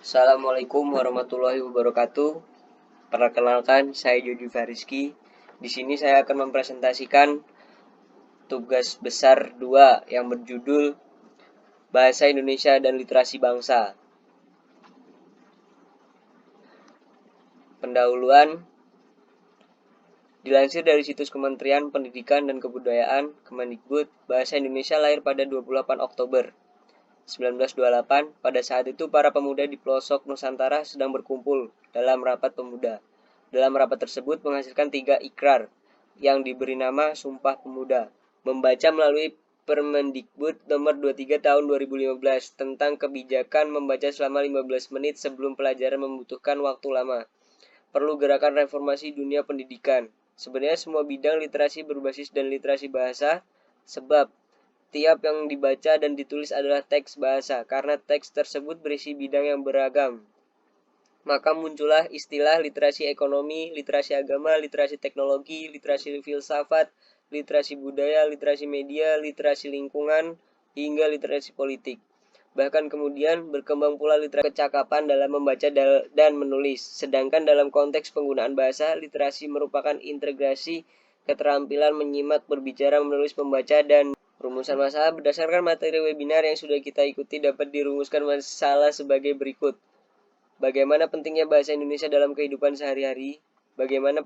Assalamualaikum warahmatullahi wabarakatuh. Perkenalkan, saya Jody Fariski. Di sini saya akan mempresentasikan tugas besar 2 yang berjudul Bahasa Indonesia dan Literasi Bangsa. Pendahuluan. Dilansir dari situs Kementerian Pendidikan dan Kebudayaan, Kemendikbud, Bahasa Indonesia lahir pada 28 Oktober 1928. Pada saat itu para pemuda di pelosok Nusantara sedang berkumpul dalam rapat pemuda. Dalam rapat tersebut menghasilkan 3 ikrar yang diberi nama Sumpah Pemuda. Membaca melalui Permendikbud nomor 23 tahun 2015 tentang kebijakan membaca selama 15 menit sebelum pelajaran membutuhkan waktu lama. Perlu gerakan reformasi dunia pendidikan. Sebenarnya semua bidang literasi berbasis dan literasi bahasa, sebab tiap yang dibaca dan ditulis adalah teks bahasa, karena teks tersebut berisi bidang yang beragam. Maka muncullah istilah literasi ekonomi, literasi agama, literasi teknologi, literasi filsafat, literasi budaya, literasi media, literasi lingkungan, hingga literasi politik. Bahkan kemudian berkembang pula literasi kecakapan dalam membaca dan menulis. Sedangkan dalam konteks penggunaan bahasa, literasi merupakan integrasi keterampilan menyimak, berbicara, menulis, membaca, dan rumusan masalah. Berdasarkan materi webinar yang sudah kita ikuti dapat dirumuskan masalah sebagai berikut. Bagaimana pentingnya bahasa Indonesia dalam kehidupan sehari-hari? Bagaimana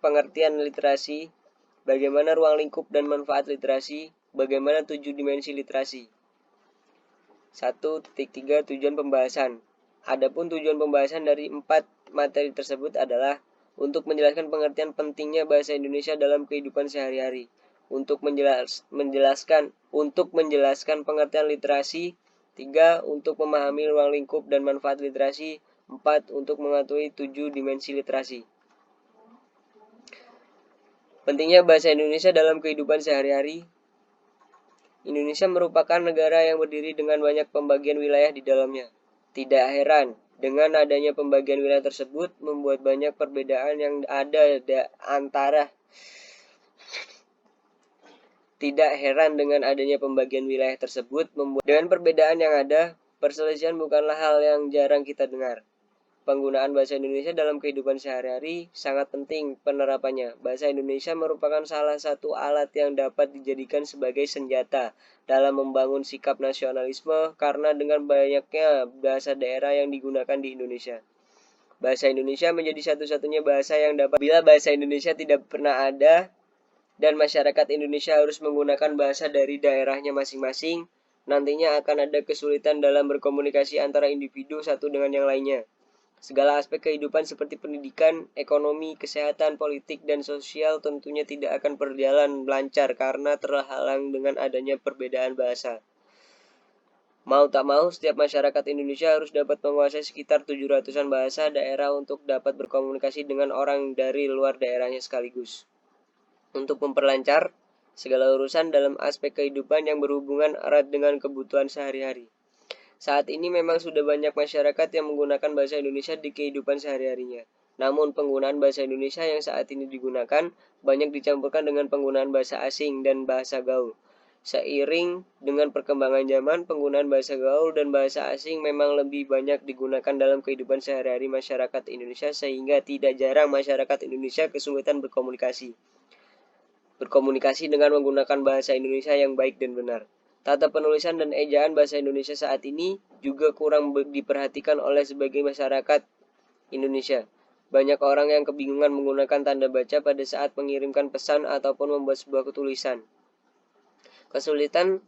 pengertian literasi? Bagaimana ruang lingkup dan manfaat literasi? Bagaimana 7 dimensi literasi? 1.3 Tujuan pembahasan. Adapun tujuan pembahasan dari 4 materi tersebut adalah untuk menjelaskan pengertian pentingnya bahasa Indonesia dalam kehidupan sehari-hari, untuk menjelaskan pengertian literasi, 3. Untuk memahami ruang lingkup dan manfaat literasi, 4. Untuk mengetahui 7 dimensi literasi. Pentingnya bahasa Indonesia dalam kehidupan sehari-hari. Indonesia merupakan negara yang berdiri dengan banyak pembagian wilayah di dalamnya. Tidak heran dengan adanya pembagian wilayah tersebut membuat banyak perbedaan yang ada antara Tidak heran dengan adanya pembagian wilayah tersebut membuat dengan perbedaan yang ada, perselisihan bukanlah hal yang jarang kita dengar. Penggunaan bahasa Indonesia dalam kehidupan sehari-hari sangat penting penerapannya. Bahasa Indonesia merupakan salah satu alat yang dapat dijadikan sebagai senjata dalam membangun sikap nasionalisme karena dengan banyaknya bahasa daerah yang digunakan di Indonesia. Bahasa Indonesia menjadi satu-satunya bahasa yang dapat. Bila bahasa Indonesia tidak pernah ada dan masyarakat Indonesia harus menggunakan bahasa dari daerahnya masing-masing, nantinya akan ada kesulitan dalam berkomunikasi antara individu satu dengan yang lainnya. Segala aspek kehidupan seperti pendidikan, ekonomi, kesehatan, politik, dan sosial tentunya tidak akan berjalan lancar karena terhalang dengan adanya perbedaan bahasa. Mau tak mau, setiap masyarakat Indonesia harus dapat menguasai sekitar 700-an bahasa daerah untuk dapat berkomunikasi dengan orang dari luar daerahnya sekaligus. Untuk memperlancar segala urusan dalam aspek kehidupan yang berhubungan erat dengan kebutuhan sehari-hari. Saat ini memang sudah banyak masyarakat yang menggunakan bahasa Indonesia di kehidupan sehari-harinya. Namun penggunaan bahasa Indonesia yang saat ini digunakan banyak dicampurkan dengan penggunaan bahasa asing dan bahasa gaul. Seiring dengan perkembangan zaman, penggunaan bahasa gaul dan bahasa asing memang lebih banyak digunakan dalam kehidupan sehari-hari masyarakat Indonesia sehingga tidak jarang masyarakat Indonesia kesulitan berkomunikasi dengan menggunakan bahasa Indonesia yang baik dan benar. Tata penulisan dan ejaan bahasa Indonesia saat ini juga kurang diperhatikan oleh sebagian masyarakat Indonesia. Banyak orang yang kebingungan menggunakan tanda baca pada saat mengirimkan pesan ataupun membuat sebuah tulisan. Kesulitan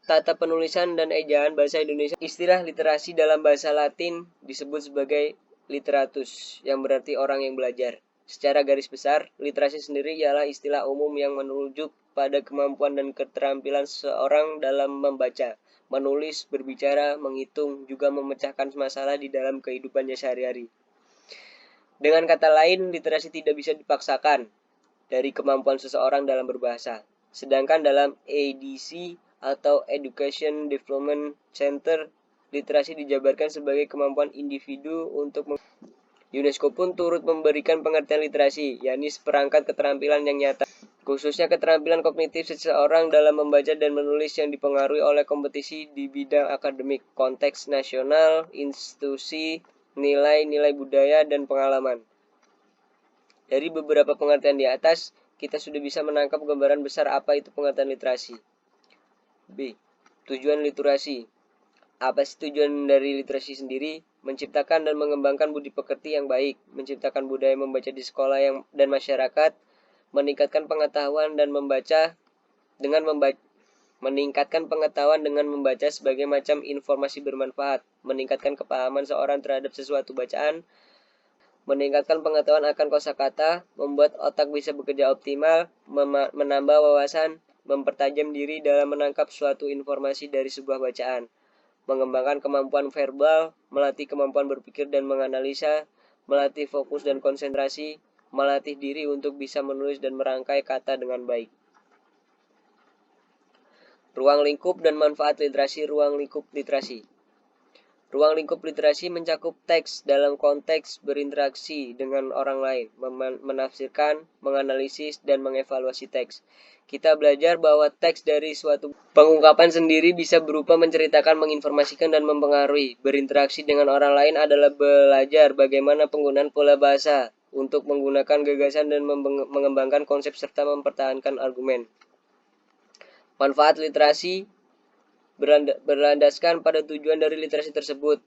tata penulisan dan ejaan bahasa Indonesia. Istilah literasi dalam bahasa Latin disebut sebagai literatus, yang berarti orang yang belajar. Secara garis besar, literasi sendiri ialah istilah umum yang menunjuk pada kemampuan dan keterampilan seseorang dalam membaca, menulis, berbicara, menghitung, juga memecahkan masalah di dalam kehidupannya sehari-hari. Dengan kata lain, literasi tidak bisa dipaksakan dari kemampuan seseorang dalam berbahasa. Sedangkan dalam EDC atau Education Development Center, literasi dijabarkan sebagai kemampuan individu untuk UNESCO pun turut memberikan pengertian literasi, yakni seperangkat keterampilan yang nyata khususnya keterampilan kognitif seseorang dalam membaca dan menulis yang dipengaruhi oleh kompetisi di bidang akademik, konteks nasional, institusi, nilai-nilai budaya, dan pengalaman. Dari beberapa pengertian di atas, kita sudah bisa menangkap gambaran besar apa itu pengertian literasi. B. Tujuan literasi. Apa sih tujuan dari literasi sendiri? Menciptakan dan mengembangkan budi pekerti yang baik, menciptakan budaya membaca di sekolah dan masyarakat, meningkatkan pengetahuan dan meningkatkan pengetahuan dengan membaca sebagai macam informasi bermanfaat, meningkatkan kepahaman seorang terhadap sesuatu bacaan, meningkatkan pengetahuan akan kosakata, membuat otak bisa bekerja optimal, menambah wawasan, mempertajam diri dalam menangkap suatu informasi dari sebuah bacaan, mengembangkan kemampuan verbal, melatih kemampuan berpikir dan menganalisa, melatih fokus dan konsentrasi, melatih diri untuk bisa menulis dan merangkai kata dengan baik. Ruang lingkup dan manfaat literasi. Ruang lingkup literasi. Ruang lingkup literasi mencakup teks dalam konteks berinteraksi dengan orang lain, menafsirkan, menganalisis, dan mengevaluasi teks. Kita belajar bahwa teks dari suatu pengungkapan sendiri bisa berupa menceritakan, menginformasikan, dan mempengaruhi. Berinteraksi dengan orang lain adalah belajar bagaimana penggunaan pola bahasa untuk menggunakan gagasan dan mengembangkan konsep serta mempertahankan argumen. Manfaat literasi berlandaskan pada tujuan dari literasi tersebut,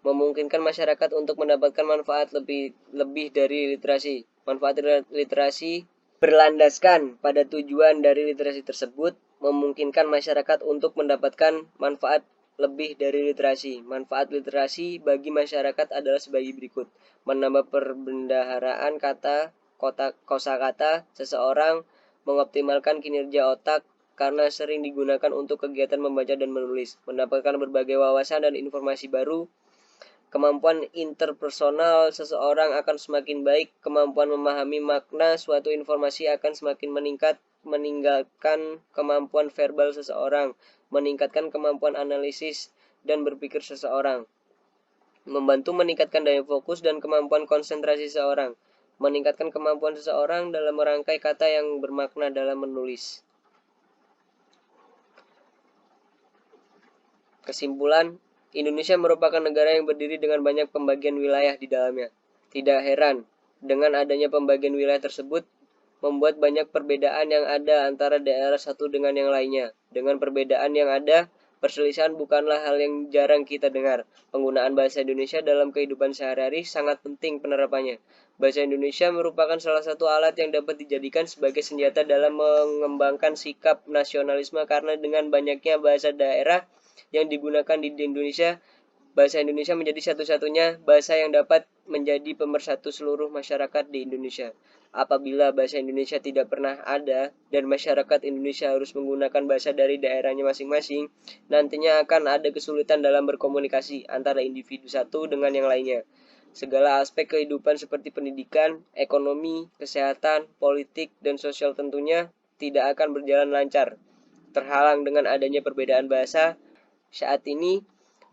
memungkinkan masyarakat untuk mendapatkan manfaat lebih dari literasi. Manfaat literasi berlandaskan pada tujuan dari literasi tersebut, memungkinkan masyarakat untuk mendapatkan manfaat lebih dari literasi. Manfaat literasi bagi masyarakat adalah sebagai berikut: menambah perbendaharaan kosakata seseorang, mengoptimalkan kinerja otak karena sering digunakan untuk kegiatan membaca dan menulis, mendapatkan berbagai wawasan dan informasi baru. Kemampuan interpersonal seseorang akan semakin baik, kemampuan memahami makna suatu informasi akan semakin meningkat, meninggalkan kemampuan verbal seseorang, meningkatkan kemampuan analisis dan berpikir seseorang, membantu meningkatkan daya fokus dan kemampuan konsentrasi seseorang, meningkatkan kemampuan seseorang dalam merangkai kata yang bermakna dalam menulis. Kesimpulan, Indonesia merupakan negara yang berdiri dengan banyak pembagian wilayah di dalamnya. Tidak heran, dengan adanya pembagian wilayah tersebut, membuat banyak perbedaan yang ada antara daerah satu dengan yang lainnya. Dengan perbedaan yang ada, perselisihan bukanlah hal yang jarang kita dengar. Penggunaan bahasa Indonesia dalam kehidupan sehari-hari sangat penting penerapannya. Bahasa Indonesia merupakan salah satu alat yang dapat dijadikan sebagai senjata dalam mengembangkan sikap nasionalisme karena dengan banyaknya bahasa daerah yang digunakan di Indonesia, bahasa Indonesia menjadi satu-satunya bahasa yang dapat menjadi pemersatu seluruh masyarakat di Indonesia. Apabila bahasa Indonesia tidak pernah ada dan masyarakat Indonesia harus menggunakan bahasa dari daerahnya masing-masing, nantinya akan ada kesulitan dalam berkomunikasi antara individu satu dengan yang lainnya. Segala aspek kehidupan seperti pendidikan, ekonomi, kesehatan, politik, dan sosial tentunya tidak akan berjalan lancar, terhalang dengan adanya perbedaan bahasa. Saat ini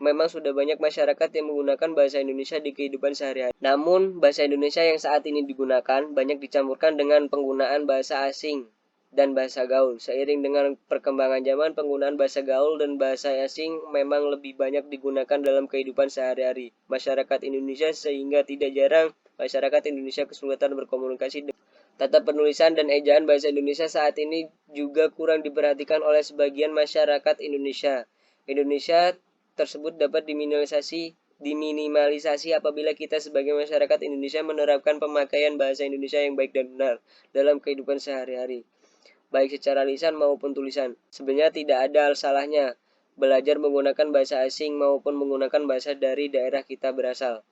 memang sudah banyak masyarakat yang menggunakan bahasa Indonesia di kehidupan sehari-hari. Namun, bahasa Indonesia yang saat ini digunakan banyak dicampurkan dengan penggunaan bahasa asing dan bahasa gaul. Seiring dengan perkembangan zaman, penggunaan bahasa gaul dan bahasa asing memang lebih banyak digunakan dalam kehidupan sehari-hari masyarakat Indonesia, sehingga tidak jarang masyarakat Indonesia kesulitan berkomunikasi. Tata penulisan dan ejaan bahasa Indonesia saat ini juga kurang diperhatikan oleh sebagian masyarakat Indonesia. Indonesia tersebut dapat diminimalisasi apabila kita sebagai masyarakat Indonesia menerapkan pemakaian bahasa Indonesia yang baik dan benar dalam kehidupan sehari-hari, baik secara lisan maupun tulisan. Sebenarnya tidak ada salahnya belajar menggunakan bahasa asing maupun menggunakan bahasa dari daerah kita berasal.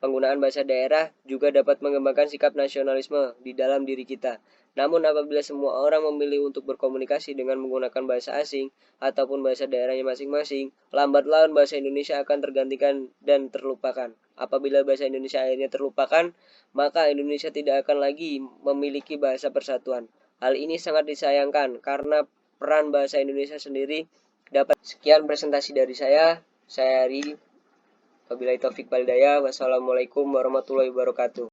Penggunaan bahasa daerah juga dapat mengembangkan sikap nasionalisme di dalam diri kita. Namun apabila semua orang memilih untuk berkomunikasi dengan menggunakan bahasa asing ataupun bahasa daerahnya masing-masing, lambat laun bahasa Indonesia akan tergantikan dan terlupakan. Apabila bahasa Indonesia akhirnya terlupakan, maka Indonesia tidak akan lagi memiliki bahasa persatuan. Hal ini sangat disayangkan karena peran bahasa Indonesia sendiri dapat. Sekian presentasi dari saya Ari. Wabillahi taufik wal hidayah. Wassalamualaikum warahmatullahi wabarakatuh.